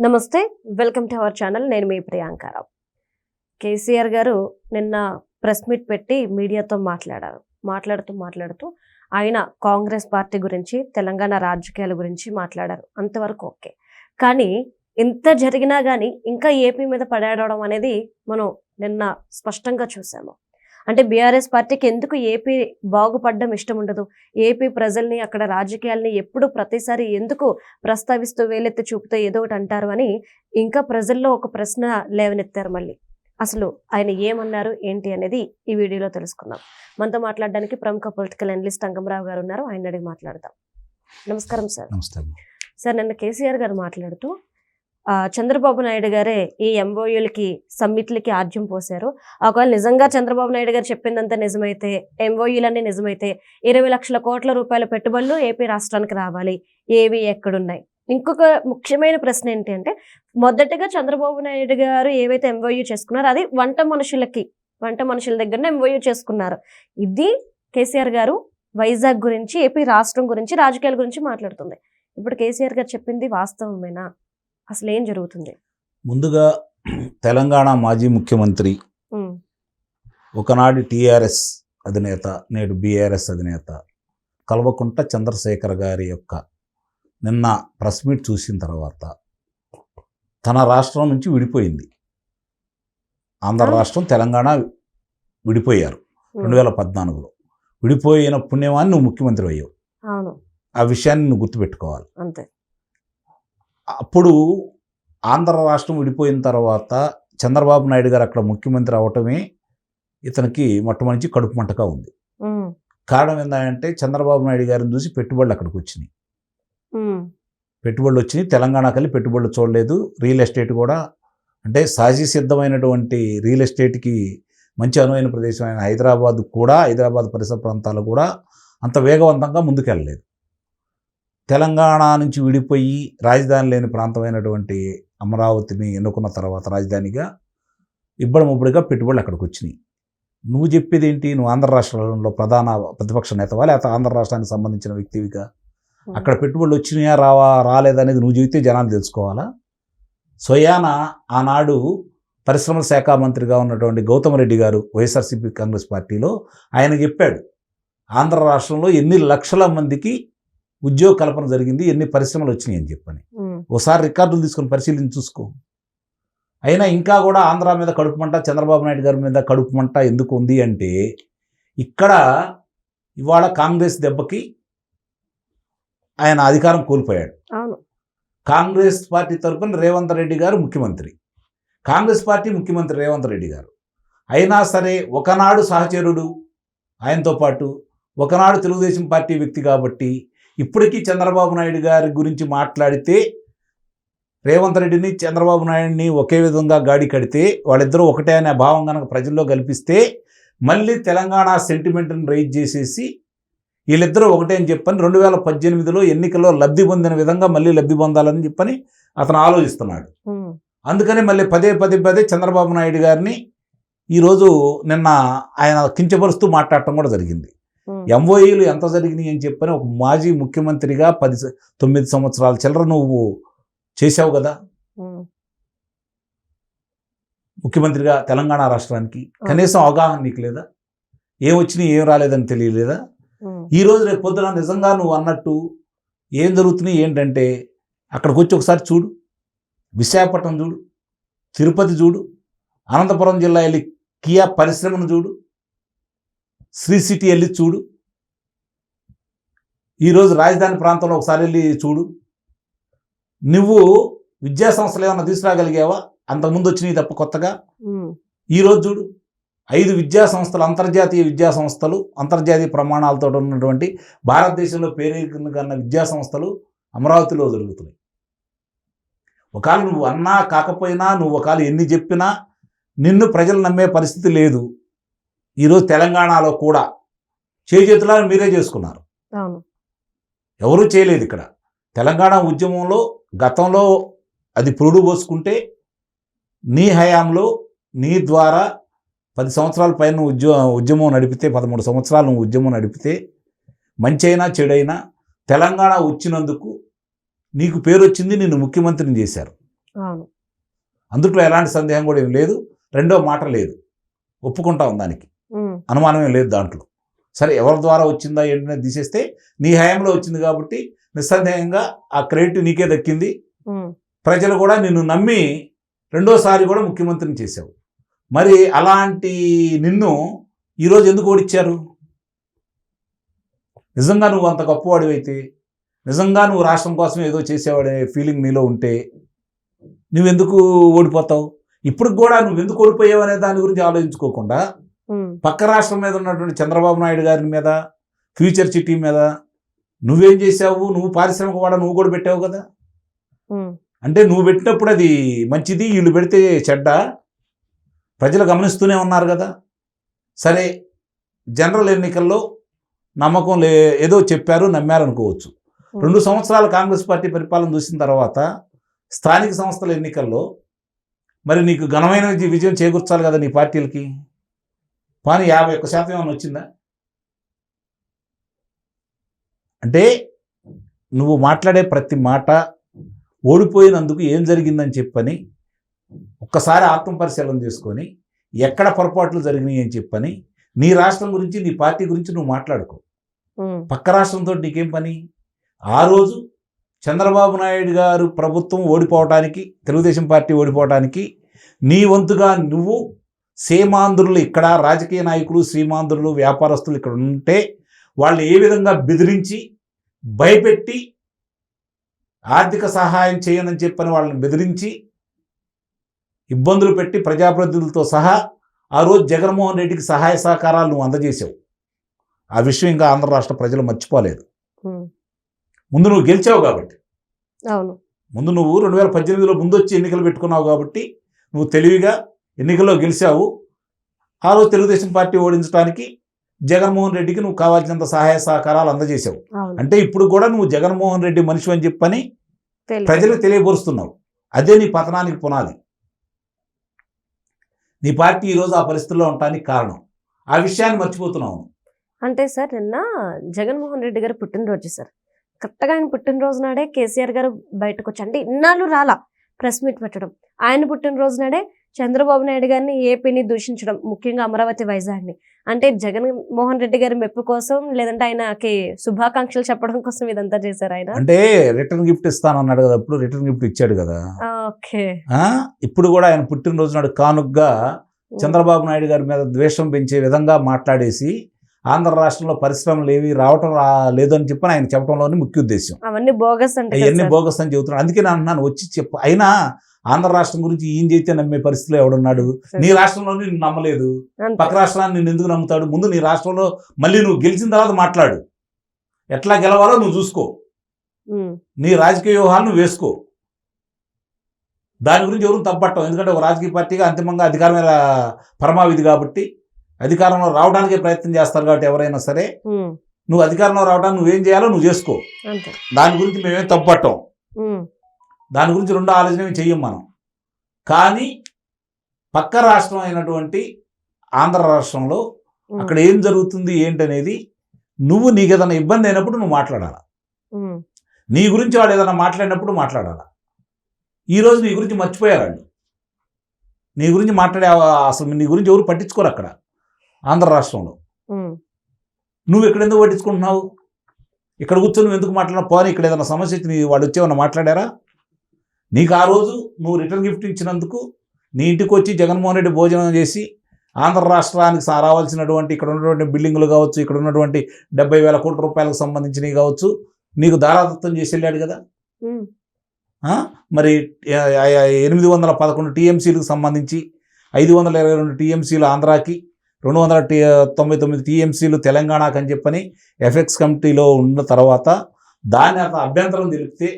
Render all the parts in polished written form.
నమస్తే, welcome to our channel. నేను మీ ప్రియాంకారావు. కేసీఆర్ గారు నిన్న ప్రెస్ మీట్ పెట్టి మీడియాతో మాట్లాడుతూ ఆయన కాంగ్రెస్ పార్టీ గురించి, తెలంగాణ రాజకీయాల గురించి మాట్లాడారు. అంతవరకు ఓకే. కానీ ఇంత జరిగినా కానీ ఇంకా ఏపీ మీద పడేయడం అనేది మనం నిన్న స్పష్టంగా చూసాము. అంటే బీఆర్ఎస్ పార్టీకి ఎందుకు ఏపీ బాగుపడడం ఇష్టం ఉండదు, ఏపీ ప్రజల్ని, అక్కడ రాజకీయాల్ని ఎప్పుడు ప్రతిసారి ఎందుకు ప్రస్తావిస్తూ వేలెత్తి చూపుతూ ఏదో ఒకటి అంటారు అని ఇంకా ప్రజల్లో ఒక ప్రశ్న లేవనెత్తారు. మళ్ళీ అసలు ఆయన ఏమన్నారు ఏంటి అనేది ఈ వీడియోలో తెలుసుకుందాం. మనతో మాట్లాడడానికి ప్రముఖ పొలిటికల్ అనలిస్ట్ అంగమరావు గారు ఉన్నారు. ఆయన అడిగి మాట్లాడదాం. నమస్కారం సార్. నమస్తే సార్, నిన్న కేసీఆర్ గారు మాట్లాడుతూ చంద్రబాబు నాయుడు గారే ఈ ఎంఓయూలకి, సమ్మిట్లకి ఆద్యం పోశారు. ఒకవేళ నిజంగా చంద్రబాబు నాయుడు గారు చెప్పిందంతా నిజమైతే, ఎంఓయూలన్నీ నిజమైతే 20 లక్షల కోట్ల రూపాయల పెట్టుబడులు ఏపీ రాష్ట్రానికి రావాలి. ఏవి ఎక్కడున్నాయి? ఇంకొక ముఖ్యమైన ప్రశ్న ఏంటి అంటే, మొదటగా చంద్రబాబు నాయుడు గారు ఏవైతే ఎంఓయూ చేసుకున్నారో అది వంట మనుషుల దగ్గరనే ఎంఓయూ చేసుకున్నారు. ఇది కేసీఆర్ గారు వైజాగ్ గురించి, ఏపీ రాష్ట్రం గురించి, రాజకీయాల గురించి మాట్లాడుతుంది. ఇప్పుడు కేసీఆర్ గారు చెప్పింది వాస్తవమేనా? అసలు ఏం జరుగుతుంది? ముందుగా తెలంగాణ మాజీ ముఖ్యమంత్రి, ఒకనాడు టీఆర్ఎస్ అధినేత, నేడు బీఆర్ఎస్ అధినేత కల్వకుంట్ల చంద్రశేఖర్ గారి యొక్క నిన్న ప్రెస్ మీట్ చూసిన తర్వాత తన రాష్ట్రం నుంచి విడిపోయింది. ఆంధ్ర రాష్ట్రం, తెలంగాణ విడిపోయారు 2014లో. విడిపోయిన పుణ్యమాన్ని నువ్వు ముఖ్యమంత్రి అయ్యావు. ఆ విషయాన్ని నువ్వు గుర్తుపెట్టుకోవాలి. అంతే. అప్పుడు ఆంధ్ర రాష్ట్రం విడిపోయిన తర్వాత చంద్రబాబు నాయుడు గారు అక్కడ ముఖ్యమంత్రి అవటమే ఇతనికి మొట్టమొదటి కడుపు మంటగా ఉంది. కారణం ఏంటంటే చంద్రబాబు నాయుడు గారిని చూసి పెట్టుబడులు అక్కడికి వచ్చినాయి. పెట్టుబడులు వచ్చినాయి, తెలంగాణకి వెళ్ళి పెట్టుబడులు చూడలేదు. రియల్ ఎస్టేట్ కూడా, అంటే సహజ సిద్ధమైనటువంటి రియల్ ఎస్టేట్కి మంచి అనువైన ప్రదేశమైన హైదరాబాద్ పరిసర ప్రాంతాలు కూడా అంత వేగవంతంగా ముందుకెళ్ళలేదు. తెలంగాణ నుంచి విడిపోయి రాజధాని లేని ప్రాంతమైనటువంటి అమరావతిని ఎన్నుకున్న తర్వాత రాజధానిగా ఇబ్బడిముబ్బడిగా పెట్టుబడులు అక్కడికి వచ్చినాయి. నువ్వు చెప్పేది ఏంటి? నువ్వు ఆంధ్ర రాష్ట్రంలో ప్రధాన ప్రతిపక్ష నేతవా, లేకపోతే ఆంధ్ర రాష్ట్రానికి సంబంధించిన వ్యక్తివిగా అక్కడ పెట్టుబడులు వచ్చినాయా రాలేదనేది నువ్వు చెబితే జనాలు తెలుసుకోవాలా? స్వయాన ఆనాడు పరిశ్రమల శాఖ మంత్రిగా ఉన్నటువంటి గౌతమ్ రెడ్డి గారు వైఎస్ఆర్సీపీ కాంగ్రెస్ పార్టీలో ఆయన చెప్పాడు, ఆంధ్ర రాష్ట్రంలో ఎన్ని లక్షల మందికి ఉద్యోగ కల్పన జరిగింది, ఎన్ని పరిశ్రమలు వచ్చినాయి అని చెప్పని. ఒకసారి రికార్డులు తీసుకొని పరిశీలించి చూసుకో. అయినా ఇంకా కూడా ఆంధ్ర మీద కడుపు మంట, చంద్రబాబు నాయుడు గారి మీద కడుపు మంట ఎందుకు ఉంది అంటే, ఇక్కడ ఇవాళ కాంగ్రెస్ దెబ్బకి ఆయన అధికారం కోల్పోయాడు. కాంగ్రెస్ పార్టీ తరఫున రేవంత్ రెడ్డి గారు ముఖ్యమంత్రి, కాంగ్రెస్ పార్టీ ముఖ్యమంత్రి రేవంత్ రెడ్డి గారు. అయినా సరే ఒకనాడు సహచరుడు ఆయనతో పాటు, ఒకనాడు తెలుగుదేశం పార్టీ వ్యక్తి కాబట్టి ఇప్పటికీ చంద్రబాబు నాయుడు గారి గురించి మాట్లాడితే, రేవంత్ రెడ్డిని చంద్రబాబు నాయుడిని ఒకే విధంగా గాడి కడితే, వాళ్ళిద్దరూ ఒకటే అనే భావం కనుక ప్రజల్లో కల్పిస్తే, మళ్ళీ తెలంగాణ సెంటిమెంట్ని రైజ్ చేసేసి వీళ్ళిద్దరూ ఒకటే అని చెప్పని 2018లో ఎన్నికల్లో లబ్ధి పొందిన విధంగా మళ్ళీ లబ్ధి పొందాలని చెప్పని అతను ఆలోచిస్తున్నాడు. అందుకని మళ్ళీ పదే చంద్రబాబు నాయుడు గారిని ఈరోజు నిన్న ఆయన కించపరుస్తూ మాట్లాడటం కూడా జరిగింది. ఎంఓయూలు ఎంత జరిగినాయి అని చెప్పని ఒక మాజీ ముఖ్యమంత్రిగా 9 సంవత్సరాల చిల్లర నువ్వు చేసావు కదా ముఖ్యమంత్రిగా తెలంగాణ రాష్ట్రానికి. కనీసం అవగాహన నీకు లేదా? ఏం వచ్చినాయి ఏం రాలేదని తెలియలేదా? ఈరోజు రేపు పొద్దున నిజంగా నువ్వు అన్నట్టు ఏం జరుగుతున్నాయి ఏంటంటే, అక్కడికి వచ్చి ఒకసారి చూడు, విశాఖపట్నం చూడు, తిరుపతి చూడు, అనంతపురం జిల్లా వెళ్ళి కియా పరిశ్రమను చూడు, శ్రీ సిటీ వెళ్ళి చూడు, ఈరోజు రాజధాని ప్రాంతంలో ఒకసారి వెళ్ళి చూడు. నువ్వు విద్యా సంస్థలు ఏమన్నా తీసుకురాగలిగావా? అంతకుముందు వచ్చినాయి తప్ప కొత్తగా. ఈరోజు చూడు, 5 విద్యా సంస్థలు, అంతర్జాతీయ విద్యా సంస్థలు, అంతర్జాతీయ ప్రమాణాలతో ఉన్నటువంటి భారతదేశంలో పేరుకన్న విద్యా సంస్థలు అమరావతిలో జరుగుతున్నాయి. ఒకవేళ నువ్వు అన్నా కాకపోయినా, నువ్వు ఒకవేళ ఎన్ని చెప్పినా నిన్ను ప్రజలు నమ్మే పరిస్థితి లేదు. ఈరోజు తెలంగాణలో కూడా చేతులా మీరే చేసుకున్నారు, ఎవరూ చేయలేదు. ఇక్కడ తెలంగాణ ఉద్యమంలో గతంలో అది పురుడు పోసుకుంటే, నీ హయాంలో నీ ద్వారా 10 సంవత్సరాల పైన ఉద్యమం నడిపితే, 13 సంవత్సరాలు నువ్వు ఉద్యమం నడిపితే, మంచైనా చెడైనా తెలంగాణ వచ్చినందుకు నీకు పేరు వచ్చింది, నిన్ను ముఖ్యమంత్రిని చేశారు. అవును. అందుట్లో ఎలాంటి సందేహం కూడా ఏం లేదు. రెండో మాట లేదు, ఒప్పుకుంటాం దానికి, అనుమానమే లేదు దాంట్లో. సరే, ఎవరి ద్వారా వచ్చిందా ఏంటనే తీసేస్తే నీ హయాంలో వచ్చింది కాబట్టి నిస్సందేహంగా ఆ క్రెడిట్ నీకే దక్కింది. ప్రజలు కూడా నిన్ను నమ్మి రెండోసారి కూడా ముఖ్యమంత్రిని చేశావు. మరి అలాంటి నిన్ను ఈరోజు ఎందుకు ఓడిచ్చారు? నిజంగా నువ్వు అంత గొప్పవాడివైతే, నిజంగా నువ్వు రాష్ట్రం కోసం ఏదో చేసేవాడే ఫీలింగ్ నీలో ఉంటే నువ్వెందుకు ఓడిపోతావు? ఇప్పుడు కూడా నువ్వెందుకు ఓడిపోయావు అనే దాని గురించి ఆలోచించుకోకుండా పక్క రాష్ట్రం మీద ఉన్నటువంటి చంద్రబాబు నాయుడు గారి మీద, ఫ్యూచర్ సిటీ మీద నువ్వేం చేసావు? నువ్వు పారిశ్రామిక వాడ నువ్వు కూడా పెట్టావు కదా. అంటే నువ్వు పెట్టినప్పుడు అది మంచిది, వీళ్ళు పెడితే చెడ్డ, ప్రజలు గమనిస్తూనే ఉన్నారు కదా. సరే, జనరల్ ఎన్నికల్లో నమ్మకం ఏదో చెప్పారు, నమ్మారు అనుకోవచ్చు. 2 సంవత్సరాల కాంగ్రెస్ పార్టీ పరిపాలన చూసిన తర్వాత స్థానిక సంస్థల ఎన్నికల్లో మరి నీకు ఘనమైన విజయం చేకూర్చాలి కదా నీ పార్టీలకి. కానీ 51% ఏమైనా వచ్చిందా? అంటే నువ్వు మాట్లాడే ప్రతి మాట ఓడిపోయినందుకు ఏం జరిగిందని చెప్పని ఒక్కసారి ఆత్మపరిశీలన చేసుకొని ఎక్కడ పొరపాట్లు జరిగినాయి అని చెప్పని నీ రాష్ట్రం గురించి, నీ పార్టీ గురించి నువ్వు మాట్లాడుకో. పక్క రాష్ట్రంతో నీకేం పని? ఆ రోజు చంద్రబాబు నాయుడు గారు ప్రభుత్వం ఓడిపోవటానికి, తెలుగుదేశం పార్టీ ఓడిపోవటానికి నీ వంతుగా నువ్వు సీమాంధ్రులు, ఇక్కడ రాజకీయ నాయకులు, సీమాంధ్రులు, వ్యాపారస్తులు ఇక్కడ ఉంటే వాళ్ళు ఏ విధంగా బెదిరించి, భయపెట్టి, ఆర్థిక సహాయం చేయనని చెప్పని వాళ్ళని బెదిరించి, ఇబ్బందులు పెట్టి ప్రజాప్రతినిధులతో సహా ఆ రోజు జగన్మోహన్ రెడ్డికి సహాయ సహకారాలు నువ్వు అందజేసావు. ఆ విషయం ఇంకా ఆంధ్ర రాష్ట్ర ప్రజలు మర్చిపోలేదు. ముందు నువ్వు గెలిచావు కాబట్టి, ముందు నువ్వు 2018లో ముందు వచ్చి ఎన్నికలు పెట్టుకున్నావు కాబట్టి నువ్వు తెలివిగా ఎన్నికల్లో గెలిచావు. ఆ రోజు తెలుగుదేశం పార్టీ ఓడించడానికి జగన్మోహన్ రెడ్డికి నువ్వు కావాల్సినంత సహాయ సహకారాలు అందజేసావు. అంటే ఇప్పుడు కూడా నువ్వు జగన్మోహన్ రెడ్డి మనిషి అని చెప్పని ప్రజలకు తెలియపరుస్తున్నావు. అదే నీ పతనానికి పునాది. నీ పార్టీ ఈరోజు ఆ పరిస్థితుల్లో ఉండటానికి కారణం. ఆ విషయాన్ని మర్చిపోతున్నావు. అంటే సార్, నిన్న జగన్మోహన్ రెడ్డి గారు పుట్టినరోజు సార్. కరెక్ట్గా ఆయన పుట్టినరోజు నాడే కేసీఆర్ గారు బయటకు వచ్చి, అంటే ఇన్నాళ్ళు రాలా ప్రెస్ మీట్ పెట్టడం, ఆయన పుట్టినరోజు నాడే చంద్రబాబు నాయుడు గారిని, ఏపీని దూషించడం, ముఖ్యంగా అమరావతి, వైజాగ్ని. అంటే జగన్మోహన్ రెడ్డి గారి మెప్పు కోసం, లేదంటే ఆయనకి శుభాకాంక్షలు చెప్పడం కోసం ఇదంతా చేశారు ఆయన. అంటే రిటర్న్ గిఫ్ట్ ఇస్తానన్నాడు కదా, అప్పుడు రిటర్న్ గిఫ్ట్ ఇచ్చాడు కదా. ఓకే. ఇప్పుడు కూడా ఆయన పుట్టినరోజు నాడు కానుగ్గా చంద్రబాబు నాయుడు గారి మీద ద్వేషం పెంచే విధంగా మాట్లాడేసి ఆంధ్ర రాష్ట్రంలో పరిశ్రమలు ఏవి రావటం లేదని చెప్పని ఆయన చెప్పడంలోని ముఖ్య ఉద్దేశం. అవన్నీ బోగస్ అంటే, అవన్నీ బోగస్ అని చెబుతున్నాడు. అందుకే నేను అన్నాను, వచ్చి చెప్పు. అయినా ఆంధ్ర రాష్ట్రం గురించి ఈయన చేస్తే నమ్మే పరిస్థితిలో ఎవడున్నాడు? నీ రాష్ట్రంలో నిన్ను నమ్మలేదు, పక్క రాష్ట్రాన్ని నిన్ను ఎందుకు నమ్ముతాడు? ముందు నీ రాష్ట్రంలో మళ్ళీ నువ్వు గెలిచిన తర్వాత మాట్లాడు. ఎట్లా గెలవాలో నువ్వు చూసుకో, నీ రాజకీయ వ్యూహాలు నువ్వు వేసుకో. దాని గురించి ఎవరు తప్పట్టం. ఎందుకంటే ఒక రాజకీయ పార్టీగా అంతిమంగా అధికారమే పరమావిధి కాబట్టి, అధికారంలో రావడానికే ప్రయత్నం చేస్తారు కాబట్టి ఎవరైనా సరే, నువ్వు అధికారంలో రావడానికి నువ్వేం చేయాలో నువ్వు చేసుకో. దాని గురించి మేమేం తప్పట్టం. దాని గురించి రెండో ఆలోచన చెయ్యం మనం. కానీ పక్క రాష్ట్రం అయినటువంటి ఆంధ్ర రాష్ట్రంలో అక్కడ ఏం జరుగుతుంది ఏంటనేది నువ్వు, నీకు ఏదైనా ఇబ్బంది అయినప్పుడు నువ్వు మాట్లాడాలా. నీ గురించి వాడు ఏదైనా మాట్లాడినప్పుడు మాట్లాడాలా. ఈరోజు నీ గురించి మర్చిపోయారు వాళ్ళు. నీ గురించి మాట్లాడే అసలు నీ గురించి ఎవరు పట్టించుకోరు అక్కడ ఆంధ్ర రాష్ట్రంలో. నువ్వు ఇక్కడ ఎందుకు పట్టించుకుంటున్నావు? ఇక్కడ కూర్చొని నువ్వు ఎందుకు మాట్లాడినా? పోనీ ఇక్కడ ఏదైనా సమస్య వచ్చి వాడు వచ్చేమన్నా మాట్లాడారా? నీకు ఆ రోజు నువ్వు రిటర్న్ గిఫ్ట్ ఇచ్చినందుకు నీ ఇంటికి వచ్చి జగన్మోహన్ రెడ్డి భోజనం చేసి ఆంధ్ర రాష్ట్రానికి రావాల్సినటువంటి ఇక్కడ ఉన్నటువంటి బిల్డింగులు కావచ్చు, ఇక్కడ ఉన్నటువంటి 70,000 కోట్ల రూపాయలకు సంబంధించినవి కావచ్చు, నీకు దారాదత్తం చేసి వెళ్ళాడు కదా. మరి 811 టీఎంసీలకు సంబంధించి 522 టీఎంసీలు ఆంధ్రాకి, 299 టీఎంసీలు తెలంగాణకు అని చెప్పని ఎఫెక్స్ కమిటీలో ఉన్న తర్వాత దాని అభ్యంతరం తెలిపితే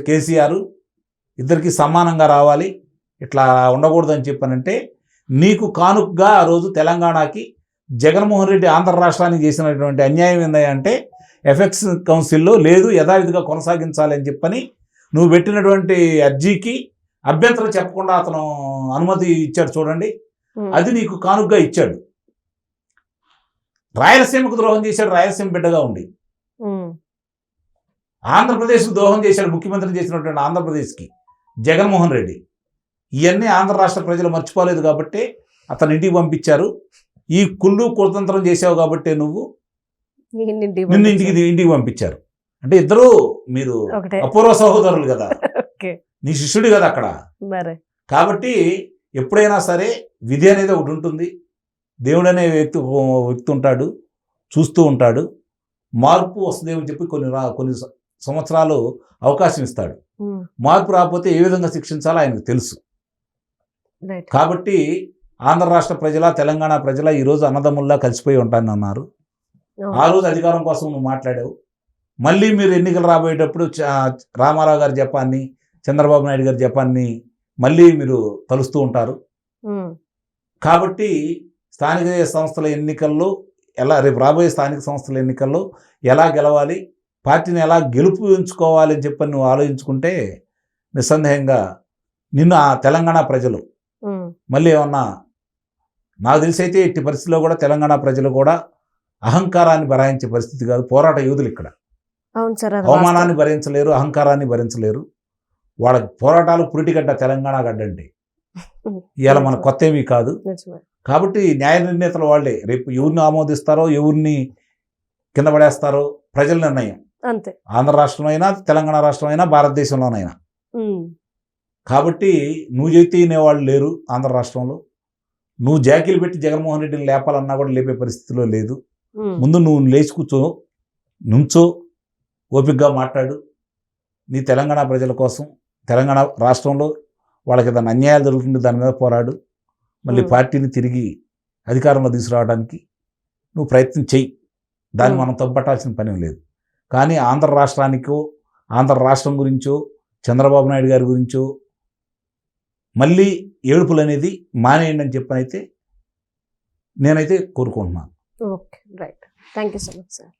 కేసీఆర్ ఇద్దరికి సమానంగా రావాలి, ఇట్లా ఉండకూడదని చెప్పానంటే, నీకు కానుకగా ఆ రోజు తెలంగాణకి జగన్మోహన్ రెడ్డి ఆంధ్ర రాష్ట్రానికి చేసినటువంటి అన్యాయం ఏందంటే ఎఫెక్స్ కౌన్సిల్లో లేదు, యథావిధిగా కొనసాగించాలి అని చెప్పని నువ్వు పెట్టినటువంటి అర్జీకి అభ్యంతరం చెప్పకుండా అతను అనుమతి ఇచ్చాడు చూడండి. అది నీకు కానుకగా ఇచ్చాడు. రాయలసీమకు ద్రోహం చేశాడు, రాయలసీమ బిడ్డగా ఉండి. ఆంధ్రప్రదేశ్కు ద్రోహం చేశాడు, ముఖ్యమంత్రి చేసినటువంటి ఆంధ్రప్రదేశ్కి. జగన్మోహన్ రెడ్డి. ఇవన్నీ ఆంధ్ర రాష్ట్ర ప్రజలు మర్చిపోలేదు కాబట్టి అతను ఇంటికి పంపించారు. ఈ కుళ్ళు కుతంత్రం చేసావు కాబట్టి నువ్వు నిన్ను ఇంటికి పంపించారు. అంటే ఇద్దరు మీరు ఒకటే. అపూర్వ సహోదరులు కదా, ఓకే. నీ శిష్యుడు కదా అక్కడ. మరి కాబట్టి ఎప్పుడైనా సరే విధి అనేది ఒకటి ఉంటుంది. దేవుడు అనే వ్యక్తి ఉంటాడు, చూస్తూ ఉంటాడు. మార్పు వస్తుందేమని చెప్పి కొన్ని సంవత్సరాలు అవకాశం ఇస్తాడు. మార్పు రాకపోతే ఏ విధంగా శిక్షించాలో ఆయనకు తెలుసు. రైట్. కాబట్టి ఆంధ్ర రాష్ట్ర ప్రజల, తెలంగాణ ప్రజల ఈరోజు అన్నదమ్ముల్లా కలిసిపోయి ఉంటానని అన్నారు. ఆ రోజు అధికారం కోసం నువ్వు మాట్లాడావు. మళ్ళీ మీరు ఎన్నికలు రాబోయేటప్పుడు రామారావు గారి జపాన్ని, చంద్రబాబు నాయుడు గారి జపాన్ని మళ్ళీ మీరు తలుస్తూ ఉంటారు. కాబట్టి స్థానిక సంస్థల ఎన్నికల్లో రేపు రాబోయే స్థానిక సంస్థల ఎన్నికల్లో ఎలా గెలవాలి, పార్టీని ఎలా గెలుపుంచుకోవాలి అని చెప్పని నువ్వు ఆలోచించుకుంటే నిస్సందేహంగా నిన్ను ఆ తెలంగాణ ప్రజలు మళ్ళీ ఏమన్నా, నాకు తెలిసి అయితే ఎట్టి పరిస్థితుల్లో కూడా తెలంగాణ ప్రజలు కూడా అహంకారాన్ని భరాయించే పరిస్థితి కాదు. పోరాట యోధులు ఇక్కడ. అవును సార్. అవమానాన్ని భరించలేరు, అహంకారాన్ని భరించలేరు. వాళ్ళ పోరాటాలు పురిటిగడ్డ తెలంగాణ గడ్డ అంటే ఇవాళ మన కొత్త ఏమీ కాదు. కాబట్టి న్యాయ నిర్ణేతలు వాళ్ళే. రేపు ఎవరిని ఆమోదిస్తారో, ఎవరిని కింద పడేస్తారో ప్రజల నిర్ణయం. అంతే. ఆంధ్ర రాష్ట్రం అయినా, తెలంగాణ రాష్ట్రం అయినా, భారతదేశంలోనైనా. కాబట్టి నువ్వు చెబితే వినేవాళ్ళు లేరు ఆంధ్ర రాష్ట్రంలో. నువ్వు జాకీలు పెట్టి జగన్మోహన్ రెడ్డిని లేపాలన్నా కూడా లేపే పరిస్థితిలో లేదు. ముందు నువ్వు లేచి కూర్చో, నుంచో, ఓపికగా మాట్లాడు. నీ తెలంగాణ ప్రజల కోసం, తెలంగాణ రాష్ట్రంలో వాళ్ళకి ఏదైనా అన్యాయాలు జరుగుతుంటే దాని మీద పోరాడు. మళ్ళీ పార్టీని తిరిగి అధికారంలో తీసుకురావడానికి నువ్వు ప్రయత్నం చెయ్యి. దాన్ని మనం తప్పట్టాల్సిన పని లేదు. కానీ ఆంధ్ర రాష్ట్రానికో, ఆంధ్ర రాష్ట్రం గురించో, చంద్రబాబు నాయుడు గారి గురించో మళ్ళీ ఏడుపులు అనేది మానేయండి అని చెప్పనైతే నేనైతే కోరుకుంటున్నాను. Okay, right. Thank you so much sir.